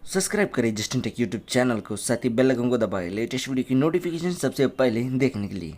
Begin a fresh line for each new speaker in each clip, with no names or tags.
Subscribe करें Justin take YouTube channel को, साथ ही बेल आइकन को दबाएं लेटेस्ट वीडियो की नोटिफिकेशन सबसे पहले देखने के लिए।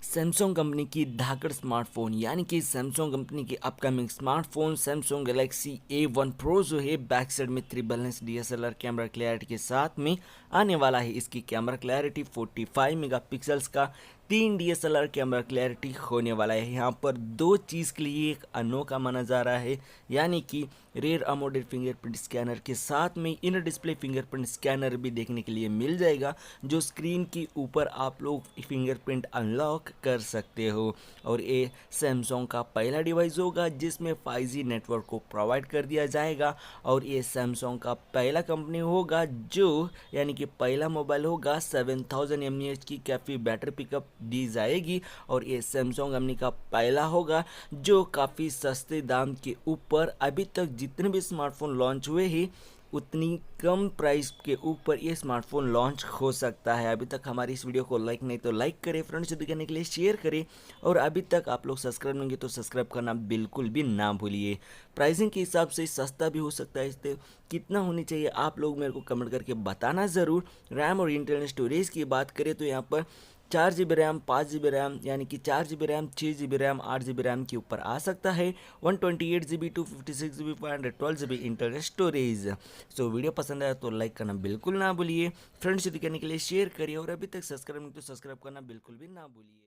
सैमसंग कंपनी की धाकड़ स्मार्टफोन यानी कि सैमसंग कंपनी की upcoming smartphone Samsung Galaxy A1 pro जो है बैक साइड में 3 बैलेंस DSLR कैमरा क्लैरिटी के साथ में आने वाला है। इसकी कैमरा क्लैरिटी 45 मेगापिक्सल्स का 3 DSLR कैमरा क्लैरिटी होने वाला है। यहाँ पर दो चीज़ के लिए एक अनोखा माना जा रहा है, यानी कि रेयर अमोलेड फिंगरप्रिंट स्कैनर के साथ में इन डिस्प्ले फिंगरप्रिंट स्कैनर भी देखने के लिए मिल जाएगा, जो स्क्रीन के ऊपर आप लोग फिंगरप्रिंट अनलॉक कर सकते हो। और ये सैमसंग का पहला डिवाइस होगा जिसमें 5G नेटवर्क को प्रोवाइड कर दिया जाएगा, और ये सैमसंग का पहला कंपनी होगा जो यानी कि पहला मोबाइल होगा 7000 mAh की काफ़ी बैटरी पिकअप दी जाएगी। और ये सैमसंग कंपनी का पहला होगा जो काफ़ी सस्ते दाम के ऊपर अभी तक जितने भी स्मार्टफोन लॉन्च हुए हैं उतनी कम प्राइस के ऊपर ये स्मार्टफोन लॉन्च हो सकता है। अभी तक हमारी इस वीडियो को लाइक नहीं तो लाइक करें, फ्रेंड्स से दिखाने के लिए शेयर करें, और अभी तक आप लोग सब्सक्राइब नहीं किए तो सब्सक्राइब करना बिल्कुल भी ना भूलिए। प्राइसिंग के हिसाब से सस्ता भी हो सकता है, इससे कितना होनी चाहिए आप लोग मेरे को कमेंट करके बताना ज़रूर। रैम और इंटरनल स्टोरेज की बात करें तो यहाँ पर 4 GB रैम, 5 GB रैम यानी कि 4 GB RAM, 6 GB RAM, 8 GB RAM के ऊपर आ सकता है। 128 GB, 256 GB, 512 GB internal storage. So video पसंद आया तो लाइक करना बिल्कुल ना भूलिए, फ्रेंड्स से दिखाने के लिए शेयर करिए, और अभी तक सब्सक्राइब नहीं तो सब्सक्राइब करना बिल्कुल भी ना भूलिए।